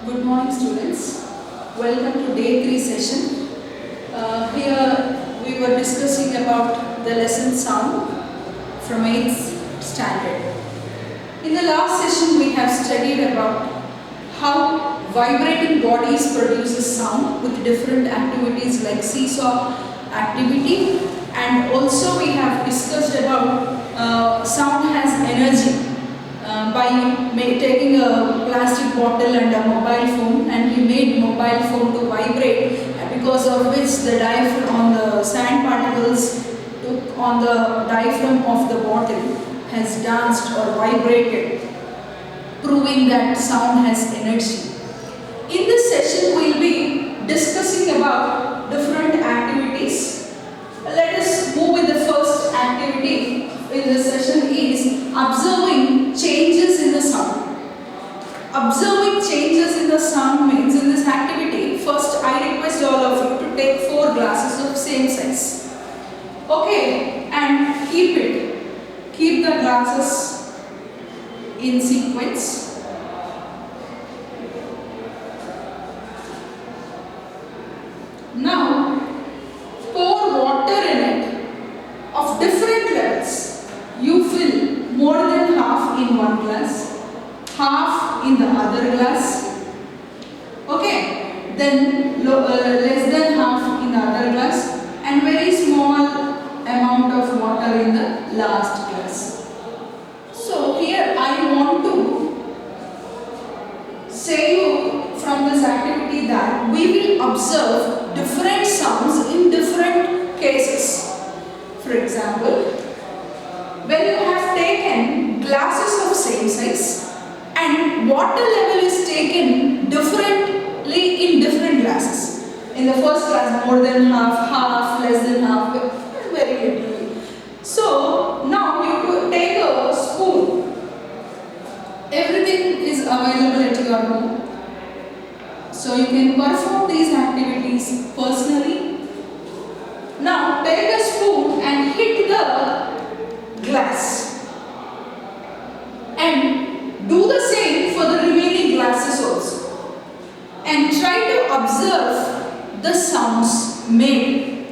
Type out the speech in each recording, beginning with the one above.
Good morning, students. Welcome to day 3 session. Here we were discussing about the lesson sound from 8th standard. In the last session we have studied about how vibrating bodies produces sound with different activities like seesaw activity, and also we have discussed about sound has energy. By taking a plastic bottle and a mobile phone, and he made mobile phone to vibrate, because of which the diaphragm on the sand particles took on the diaphragm of the bottle has danced or vibrated, proving that sound has energy. In this session we will be discussing about different activities. Let us move with the first activity in this session is observing changes in the sound. Observing changes in the sound means in this activity, first I request all of you to take 4 glasses of same size. Okay, and keep the glasses in sequence. Now pour water in it of different levels. You fill more than half in one glass, half in the other glass, okay, then less than half in the other glass, and very small amount of water in the last glass. So here I want to say you from this activity that we will observe different sounds in different cases. For example, when you have taken glasses of same size and water level is taken differently in different glasses. In the first glass more than half, less than half, very little. So now you take a spoon. Everything is available at your home. So you can perform these activities personally. Now take a spoon and hit the glass and do the same for the remaining glasses also, and try to observe the sounds made.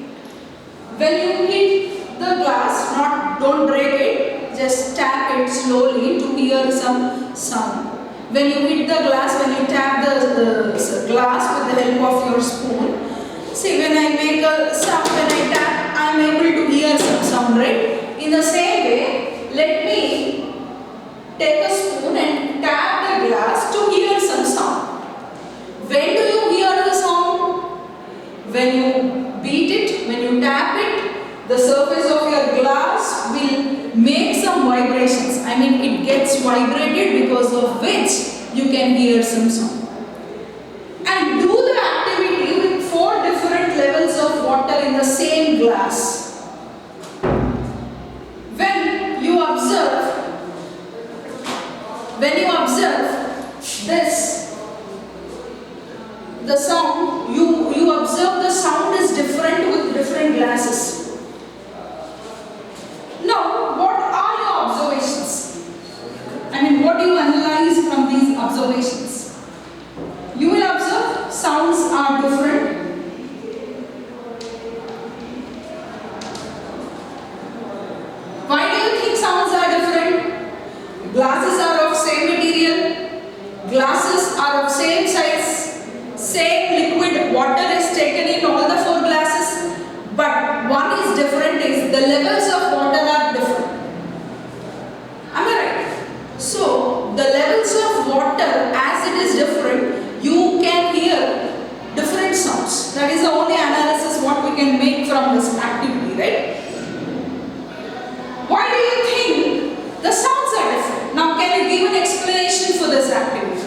When you hit the glass, don't break it, just tap it slowly to hear some sound. When you hit the glass, when you tap the glass with the help of your spoon, see, when I make a sound, when I tap, I am able to hear some sound, right? In the same way, let me take a spoon and tap the glass to hear some sound. When do you hear the sound? When you beat it, when you tap it, the surface of your glass will make some vibrations. I mean, it gets vibrated, because of which you can hear some sound. And do the activity with 4 different levels of water in the same glass. When you observe this, the sound, you observe the sound is different with different glasses. Now, what are your observations? I mean, what do you analyze from these observations? You will observe sounds are different. Why do you think sounds are different? Glasses are of same material, glasses are of same size, same liquid water is taken in all the 4 glasses, but one is different, is the levels of water are different. Am I right? So the levels of water, as it is different, you can hear different sounds. That is the only analysis what we can make from this activity, right? Why do you think the sounds are different? Now can you give an explanation for this activity?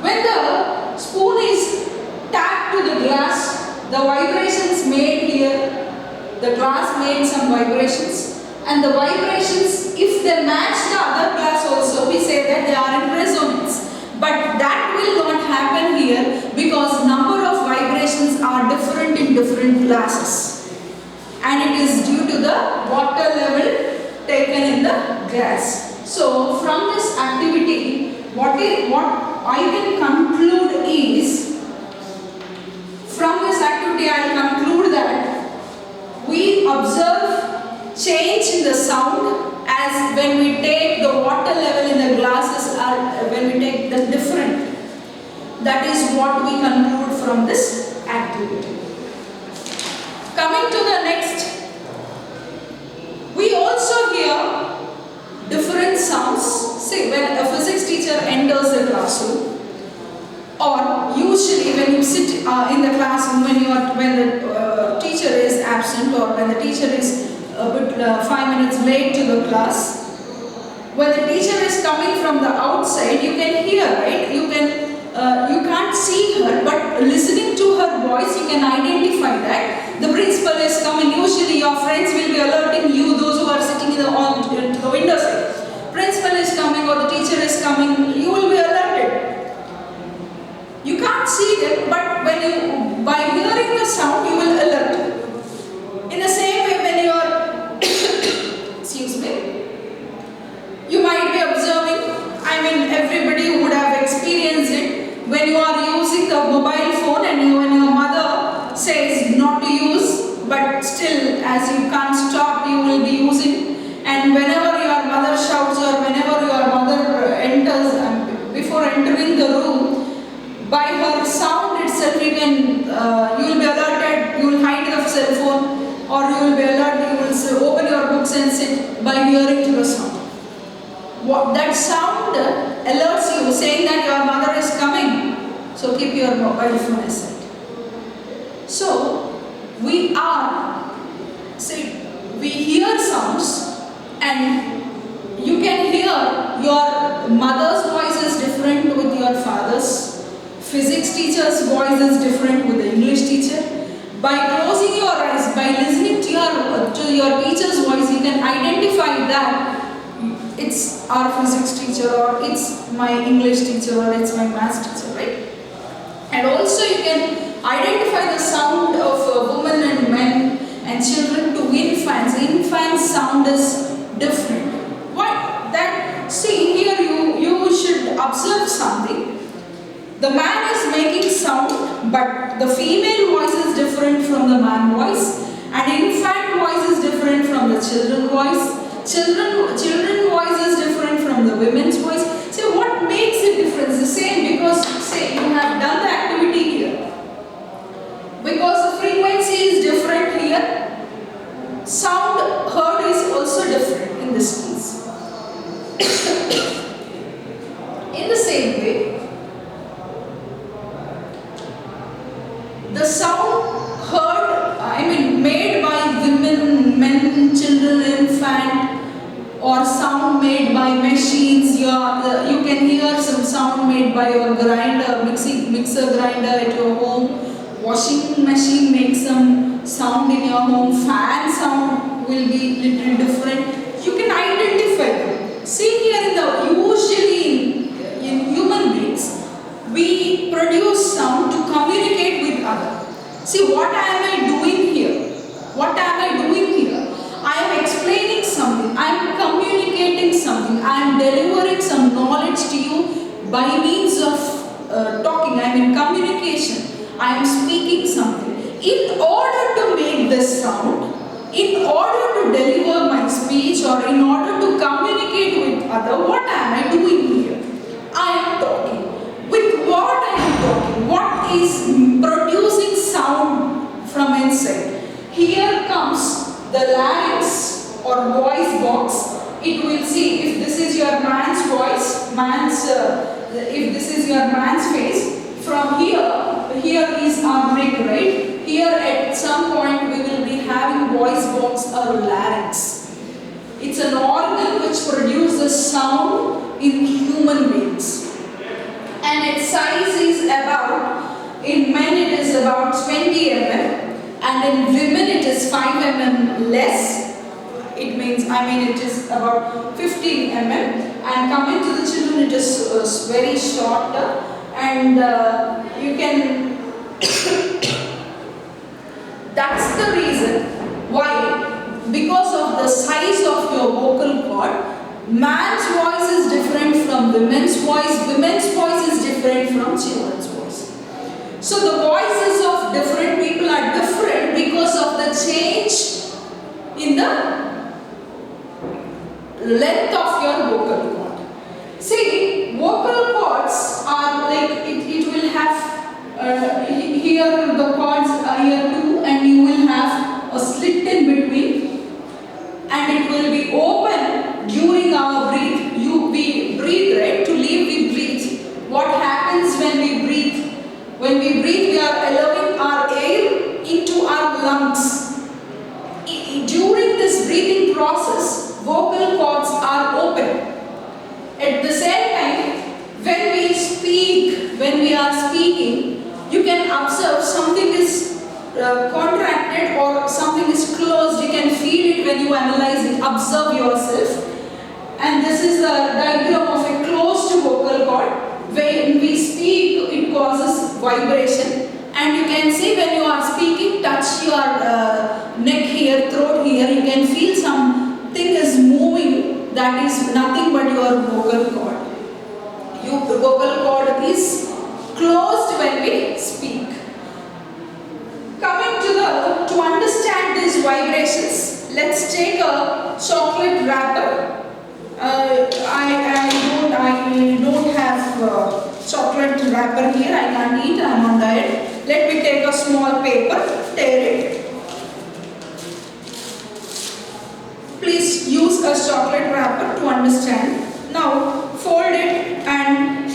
When the spoon is tapped to the glass, the vibrations made here, the glass made some vibrations, and the vibrations, if they match the other glass also, we say that they are in resonance. But that will not happen here, because number of vibrations are different in different glasses, and it is due to the water level taken in the glass. So from this activity what I can conclude is, from this activity I will conclude that we observe change in the sound as when we take the water level in the glasses, or when we take the different. That is what we conclude from this activity. Coming to the next, we also hear different sounds. See, when a physics teacher enters the classroom, or usually when you sit in the classroom, when the teacher is absent, or when the teacher is a bit 5 minutes late to the class, when the teacher is coming from the outside, you can hear, right? You can't see her, but listening to her voice, you can identify that the principal is coming. Usually your friends will be alerting you, those who are sitting in the window side. Principal is coming or the teacher is coming, you will be alerted. You can't see them, but by hearing the sound, you will alert. In the same way, when you are, excuse me, you might be observing, everybody would have experienced it, when you are using the mobile phone and when your mother says not to use, but still as you can't stop, you will be using. And whenever your mother shouts or whenever your mother enters, before entering the room, by her sound itself you will be alerted, you will hide the cell phone, or you will be alerted, you will open your books and sit by hearing to the sound. That sound alerts you, saying that your mother is coming, so keep your mobile phone aside. So, we hear sounds, and you can hear your mother's voice is different with your father's, physics teacher's voice is different with the English teacher. By closing your eyes, by listening to your teacher's voice, you can identify that it's our physics teacher, or it's my English teacher, or it's my maths teacher, right? And also you can identify the sound of women and men and children to infants. Infants' sound is different. What? That, see, here you should observe something. The man is making sound, but the female voice is different from the man voice, and infant voice is different from the children voice. Children voice is different from the women's voice. So what makes a difference? The same, because say you have done the activity here. Because the frequency is different here, sound heard is also different in this case. In the same way, the sound heard, made by women, men, children, infant, or sound made by machines. You can hear some sound made by your grinder, mixer grinder at your home. Washing machine makes some sound in your home. Fan sound will be little different. You can identify them. See here, usually in human beings, we produce sound to communicate with others. See, what am I doing here? What am I doing here? I am explaining something. I am communicating something. I am delivering some knowledge to you by means of talking. I am in communication. I am speaking something. In order to make this sound, in order to deliver my speech, or in order to communicate with others, what am I doing here? I am talking. With what I am talking? What is producing sound from inside? Here comes the larynx or voice box. It will see if this is your man's voice, if this is your man's face. From here is our neck, right? Here at some point we will be having voice box or larynx. It's an organ which produces sound in human beings. And its size is in men it is about 20 mm. And in women it is 5 mm less. It is about 15 mm. And coming to the children, it is very shorter. And you can, that's the reason why, because of the size of your vocal cord, man's voice is different from women's voice is different from children's voice. So the voices of different people are different because of the change in the length of your vocal cord. See, vocal cords are like, it will have, here the cords are here too, and you will have a slit in between, and it will be open during our breath. We breathe, right? To live, we breathe. What happens when we breathe? When we breathe, we are allowing our air into our lungs. During this breathing process, vocal cords are open. At the same time, when we speak, when we are speaking, you can observe something is contracted or something is closed. You can feel it when you analyze it, observe yourself. And this is the diagram of a closed vocal cord. When we speak, it causes vibration. And you can see when you are speaking, touch your neck here, throat here, you can feel something is moving. That is nothing but your vocal cord. Your vocal cord is closed when we speak. Coming to understand these vibrations, let's take a chocolate wrapper. I don't have chocolate wrapper here. I can't eat. I'm on diet. Let me take a small paper, tear it. Please use a chocolate wrapper to understand. Now fold it and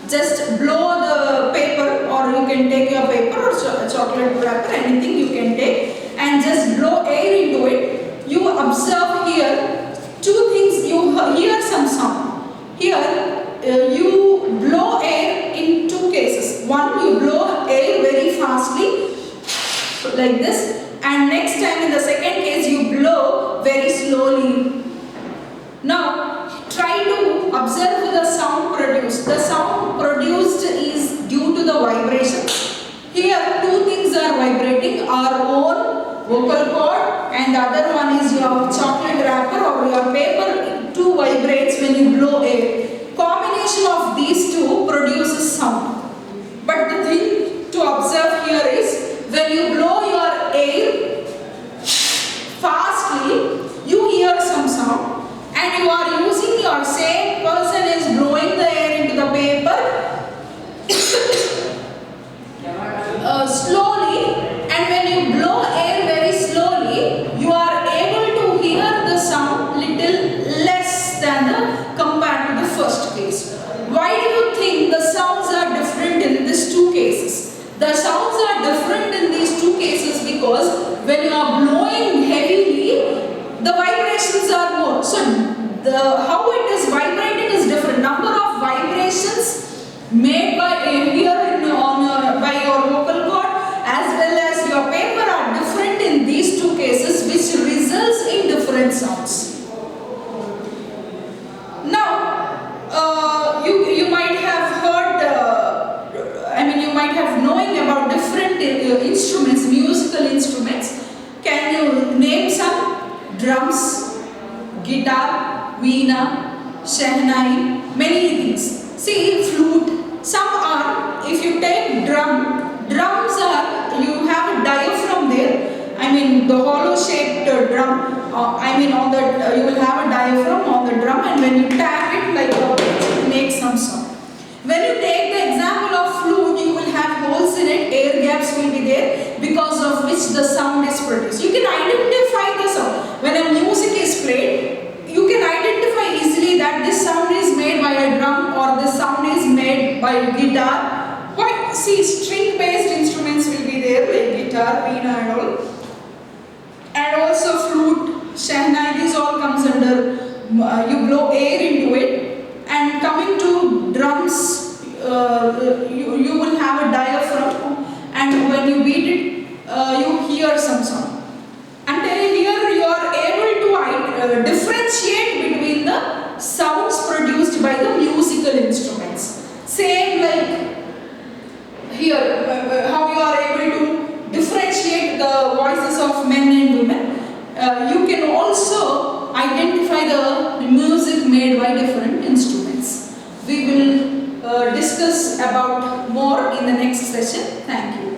just blow the paper, or you can take your paper or chocolate wrapper, anything you can take, and just blow air into it. You observe here two things. You hear some sound. Here you blow air in two cases. One, you blow air very fastly like this, and next time in the second case you blow very slowly. Now try to observe the sound produced. The sound produced is due to the vibration. Here two things are vibrating, our own vocal cord, and the other one is your chocolate wrapper or your paper. Two vibrates when you blow air. Combination of these two produces sound. But the thing to observe here is, when you blow your air fastly, you hear some sound, and you are using your same person is blowing the air into the paper slowly, and when you blow air very slowly, you are able to hear the sound little less than compared to the first case. Why do you think the sounds are different in these two cases? The sounds are different in these two cases because when you are blowing heavily, the vibrations are more. So how it is vibrating is different. Number of vibrations made by by your vocal cord as well as your paper are different in these two cases, which results in different sounds. Now, you might have heard, you might have knowing about different instruments, musical instruments. Can you name some? Drums, guitar, veena, shehnai, many things. See, flute. Some are, if you take drums are, you have a diaphragm there. The hollow shaped drum. On the you will have a diaphragm on the drum, and when you tap it like it makes some sound. When you take the example of flute, you will have holes in it, air gaps will be there, because of which the sound is produced. You can identify the sound. When a music is played, you can identify easily that this sound is made by a drum or this sound is made by a guitar. Why? See, string based instruments will be there like guitar, veena and all. And also flute, shehnai, this all comes under, you blow air into it. And coming to drums, you will have a diaphragm, and when you beat it, you hear some sound. Until here you are able to differentiate between the sounds produced by the musical instruments. Same like here, how you are able to differentiate the voices of men and women. You can also identify the music made by different instruments. discuss about more in the next session. Thank you.